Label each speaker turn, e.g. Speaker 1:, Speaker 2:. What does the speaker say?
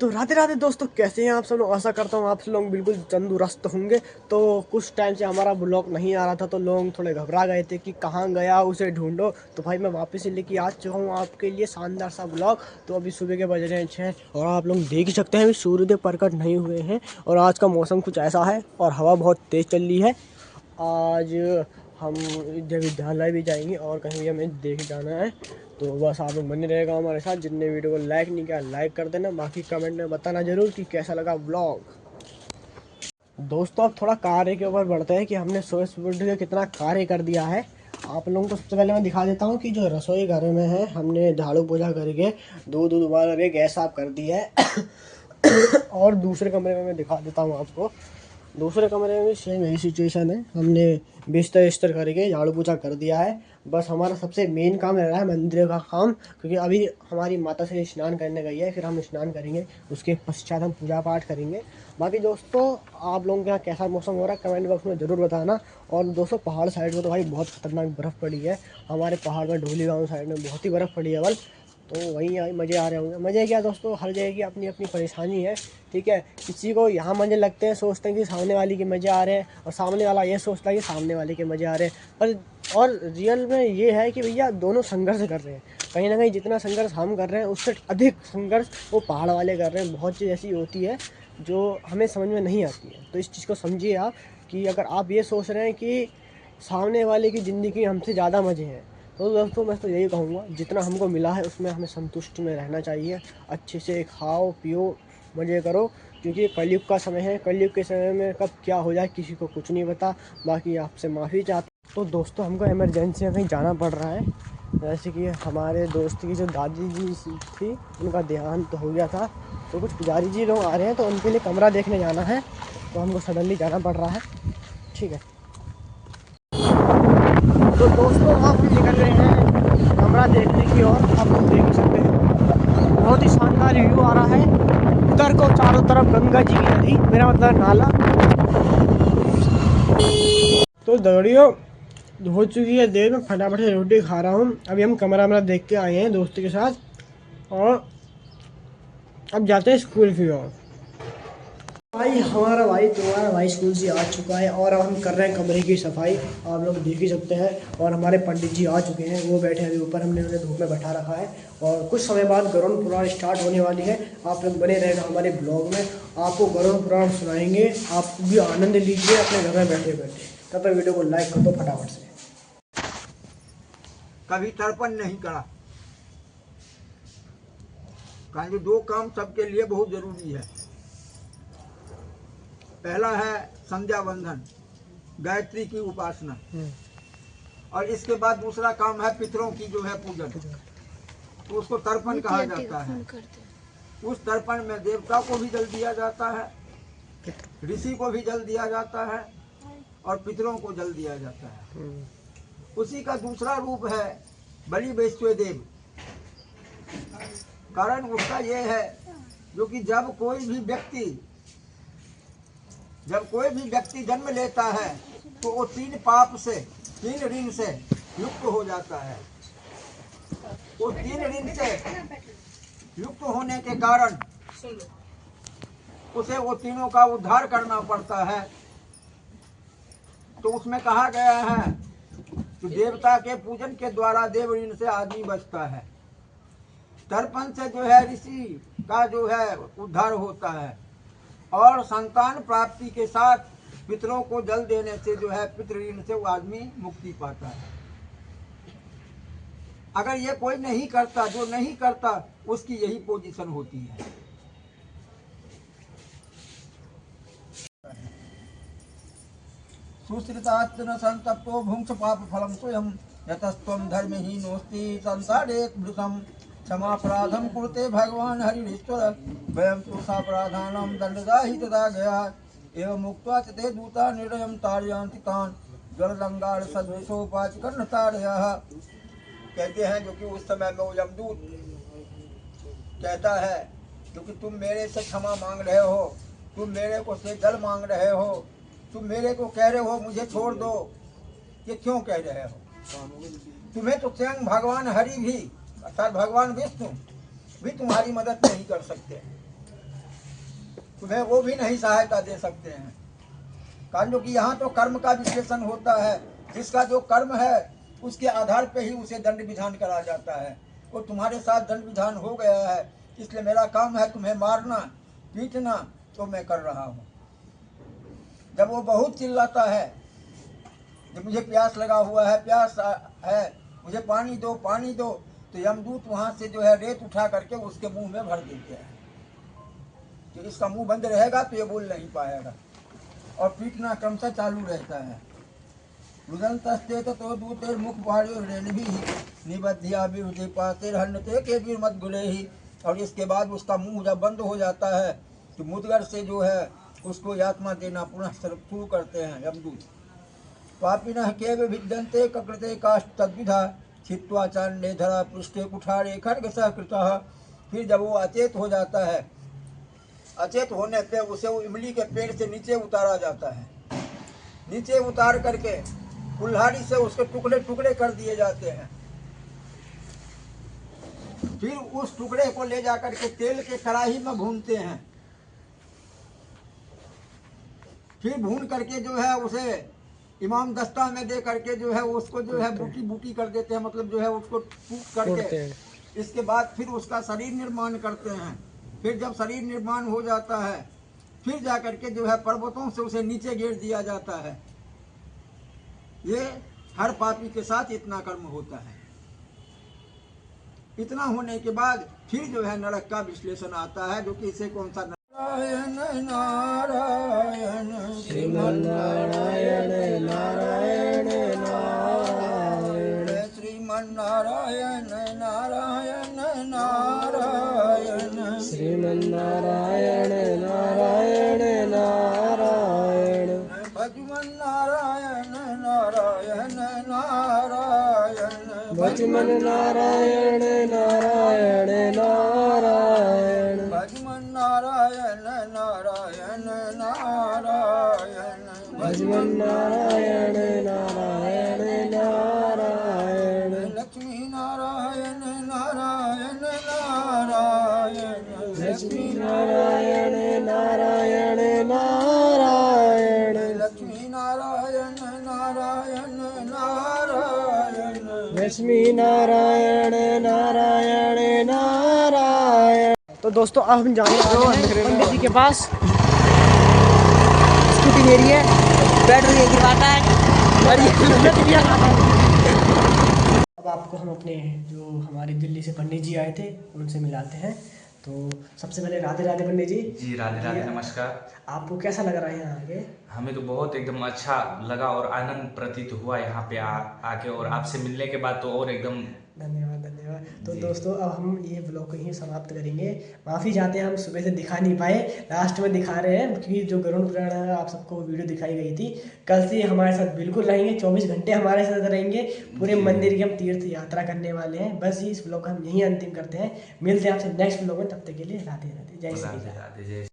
Speaker 1: तो राधे राधे दोस्तों, कैसे हैं आप सब लोग। आशा करता हूँ आप सब लोग बिल्कुल तंदुरुस्त होंगे। तो कुछ टाइम से हमारा ब्लॉग नहीं आ रहा था तो लोग थोड़े घबरा गए थे कि कहाँ गया, उसे ढूंढो। तो भाई मैं वापस लेके आ चुका हूँ आपके लिए शानदार सा ब्लॉग। तो अभी सुबह के बज रहे हैं 6 और आप लोग देख ही सकते हैं अभी सूर्योदय प्रकट नहीं हुए हैं और आज का मौसम कुछ ऐसा है और हवा बहुत तेज़ चल रही है। आज हम विद्यालय भी जाएंगे और कहीं भी हमें देख जाना है। तो बस आप लोग बने रहेगा हमारे साथ। जितने वीडियो को लाइक नहीं किया लाइक कर देना, बाकी कमेंट में बताना जरूर कि कैसा लगा व्लॉग। दोस्तों अब थोड़ा कार्य के ऊपर बढ़ते हैं कि हमने सोशल मीडिया कितना कार्य कर दिया है। आप लोगों को सबसे पहले मैं दिखा देता हूँ कि जो रसोई घर में है हमने झाड़ू पोछा करके दूध उबाल के गैस साफ कर दी है। और दूसरे कमरे में मैं दिखा देता हूँ आपको। दूसरे कमरे में भी सेम यही सिचुएशन है। हमने बिस्तर इस्तर करके झाड़ू पोछा कर दिया है। बस हमारा सबसे मेन काम रह रहा है मंदिर का काम, क्योंकि अभी हमारी माता से स्नान करने गई है, फिर हम स्नान करेंगे, उसके पश्चात हम पूजा पाठ करेंगे। बाकी दोस्तों आप लोगों के यहाँ कैसा मौसम हो रहा है कमेंट बॉक्स में ज़रूर बताना। और दोस्तों पहाड़ साइड में तो भाई बहुत खतरनाक बर्फ़ पड़ी है। हमारे पहाड़ में ढोली गाँव साइड में बहुत ही बर्फ़ पड़ी है बल। तो वहीं आई मज़े आ रहे होंगे। मज़े क्या दोस्तों, हर जगह की अपनी अपनी परेशानी है। ठीक है, किसी को यहाँ मज़े लगते हैं, सोचते हैं कि सामने वाले के मज़े आ रहे हैं, और सामने वाला ये सोचता है कि सामने वाले के मज़े आ रहे हैं। और रियल में ये है कि भैया दोनों संघर्ष कर रहे हैं। कहीं ना कहीं जितना संघर्ष हम कर रहे हैं उससे अधिक संघर्ष वो पहाड़ वाले कर रहे हैं। बहुत चीज़ ऐसी होती है जो हमें समझ में नहीं आती है। तो इस चीज़ को समझिए आप कि अगर आप ये सोच रहे हैं कि सामने वाले की ज़िंदगी हमसे ज़्यादा मज़े हैं, तो दोस्तों मैं तो यही कहूँगा जितना हमको मिला है उसमें हमें संतुष्ट में रहना चाहिए। अच्छे से खाओ पियो मज़े करो, क्योंकि कलयुग का समय है। कलयुग के समय में कब क्या हो जाए किसी को कुछ नहीं पता। बाकी आपसे माफ़ी चाहता। तो दोस्तों हमको इमरजेंसी में कहीं जाना पड़ रहा है। जैसे कि हमारे दोस्त की जो दादी जी थी उनका देहांत हो गया था, तो कुछ पुजारी जी लोग आ रहे हैं तो उनके लिए कमरा देखने जाना है। तो हमको सडनली जाना पड़ रहा है। ठीक है, तो दोस्तों अब हम निकल रहे हैं कमरा देखने की ओर। आप लोग देख सकते हैं बहुत ही शानदार व्यू आ रहा है। उधर को चारों तरफ गंगा जी की नदी, मेरा मतलब नाला। तो दौड़ियो हो चुकी है देर में, फटाफट से रोटी खा रहा हूँ। अभी हम कमरा वमरा देख के आए हैं दोस्त के साथ और अब जाते हैं स्कूल की ओर। भाई हमारा भाई तुम्हारा भाई स्कूल से आ चुका है और अब हम कर रहे हैं कमरे की सफाई। आप लोग देख ही सकते हैं। और हमारे पंडित जी आ चुके हैं, वो बैठे हैं अभी ऊपर, हमने उन्हें धूप में बैठा रखा है। और कुछ समय बाद गरुड़ पुराण स्टार्ट होने वाली है। आप लोग बने रहेगा हमारे ब्लॉग में, आपको गरुड़ पुराण सुनाएंगे। आप भी आनंद लीजिए अपने घर में बैठे बैठे। तब तक वीडियो को लाइक कर दो फटाफट से।
Speaker 2: कभी तर्पण नहीं करा, कारण कि दो काम सबके लिए बहुत जरूरी है। पहला है संध्या वंदन, गायत्री की उपासना, और इसके बाद दूसरा काम है पितरों की जो है पूजन। तो उसको तर्पण कहा जाता है। उस तर्पण में देवता को भी जल दिया जाता है, ऋषि को भी जल दिया जाता है और पितरों को जल दिया जाता है। उसी का दूसरा रूप है बलि वैश्व देव। कारण उसका ये है जो कि जब कोई भी व्यक्ति जन्म लेता है तो वो 3 पाप से 3 ऋण से युक्त हो जाता है। वो 3 ऋण से युक्त होने के कारण उसे वो तीनों का उद्धार करना पड़ता है। तो उसमें कहा गया है कि देवता के पूजन के द्वारा देव ऋण से आदमी बचता है। तर्पण से जो है ऋषि का जो है उद्धार होता है, और संतान प्राप्ति के साथ पितरों को जल देने से जो है पितृ ऋण से वो आदमी मुक्ति पाता है। अगर ये कोई नहीं करता, जो नहीं करता उसकी यही पोजीशन होती है। सुश्रितात्न संतप्तो भुंक्ष पाप फलम स्वयं यतस्त्वं धर्महीनोस्ति संसारेत भृतम क्षमापराधम कुरुते भगवान हरिश्वर वयं तो सापराधानम दंडदाहि तदा गया एवं मुक्त्वा च ते दूता निर्णयं तारयन्ति तान् जलरंगार सदृशोपाचकर्ण तारयः। कहते हैं जो कि उस समय में वो यमदूत कहता है क्योंकि तुम मेरे से क्षमा मांग रहे हो, तुम मेरे को से जल मांग रहे हो, तुम मेरे को कह रहे हो मुझे छोड़ दो, ये क्यों कह रहे हो? तुम्हें तो स्वयं भगवान हरि भी अर्थात भगवान विष्णु भी तुम्हारी मदद नहीं कर सकते। तुम्हें वो भी नहीं सहायता दे सकते हैं। कारण कि यहाँ तो कर्म का विश्लेषण होता है, जिसका जो कर्म है उसके आधार पे ही उसे दंड विधान करा जाता है। वो तुम्हारे साथ दंड विधान हो गया है, इसलिए मेरा काम है तुम्हें मारना पीटना, तो मैं कर रहा हूँ। जब वो बहुत चिल्लाता है, जब मुझे प्यास लगा हुआ है, प्यास है, मुझे पानी दो पानी दो, तो यमदूत वहाँ से जो है रेत उठा करके उसके मुंह में भर देते हैं कि इसका मुंह बंद रहेगा तो ये बोल नहीं पाएगा, और पीटना क्रमशः चालू रहता है। रुदंतस्ते तो दूतेर मुख पाड़ियो रेणभिः निबध्या विवृति पातेर हन्नते के वीर मत गुले ही। और इसके बाद उसका मुंह जब बंद हो जाता है तो मुदगर से जो है उसको यात्मा देना पुनः शुरू करते हैं यमदूत। पापिनः केव विद्यन्ते ककृते काष्ठ तद्विधा छित्त्वा चांडे धरा पृष्ठे कुठारे खड्ग सहकृतः। फिर जब वो अचेत हो जाता है, अचेत होने पे उसे वो इमली के पेड़ से नीचे उतारा जाता है। नीचे उतार करके कुल्हाड़ी से उसके टुकड़े टुकड़े कर दिए जाते हैं। फिर उस टुकड़े को ले जाकर के तेल के कढ़ाई में भूनते हैं। फिर भून करके जो है उसे इमाम दस्ता में दे करके जो है उसको जो है बूटी बूटी कर देते हैं, मतलब जो है उसको टूट करके इसके बाद फिर उसका शरीर निर्माण करते हैं। फिर जब शरीर निर्माण हो जाता है फिर जा करके जो है पर्वतों से उसे नीचे गिर दिया जाता है। ये हर पापी के साथ इतना कर्म होता है। इतना होने के बाद फिर जो है नरक का विश्लेषण आता है, जो कि इसे कौन सा नारायण नारायण
Speaker 1: श्रीमन्नारायण नारायण नारायण
Speaker 2: श्रीमन्नारायण नारायण नारायण
Speaker 1: श्रीमन्नारायण नारायण नारायण
Speaker 2: भजमन नारायण नारायण नारायण
Speaker 1: भजमन नारायण नारायण नारायण
Speaker 2: भजमन नारायण नारायण नारायण
Speaker 1: भजमन नारायण नारायण नारायण
Speaker 2: लक्ष्मी नारायण नारायण नारायण
Speaker 1: लक्ष्मी नारायण नारायण नारायण
Speaker 2: लक्ष्मी नारायण नारायण नारायण
Speaker 1: लक्ष्मी नारायण नारायण नारायण। तो दोस्तों अब हम जाने वाले हैं पंडित जी के पास। स्कूटी मेरी है, बैटरी एक गिरवाता है। अब आपको हम अपने जो हमारे दिल्ली से पंडित जी आए थे उनसे मिलाते हैं। तो सबसे पहले राधे राधे पंडित जी।
Speaker 3: जी राधे राधे, नमस्कार।
Speaker 1: आपको कैसा लग रहा है यहाँ आके?
Speaker 3: हमें तो बहुत एकदम अच्छा लगा और आनंद प्रतीत हुआ यहाँ पे आके, और आपसे मिलने के बाद तो और एकदम
Speaker 1: धन्यवाद धन्यवाद। तो दोस्तों अब हम ये ब्लॉग को यहीं समाप्त करेंगे। माफ़ी चाहते हैं हम सुबह से दिखा नहीं पाए, लास्ट में दिखा रहे हैं क्योंकि जो गरुड़ पुराण है आप सबको वीडियो दिखाई गई थी। कल से हमारे साथ बिल्कुल रहेंगे, 24 घंटे हमारे साथ रहेंगे। पूरे मंदिर की हम तीर्थ यात्रा करने वाले हैं। बस इस ब्लॉग को हम यहीं अंतिम करते हैं। मिलते हैं आपसे नेक्स्ट ब्लॉग में, तब तक के लिए राधे राधे, जय श्री राम।
Speaker 3: राधे राधे, जय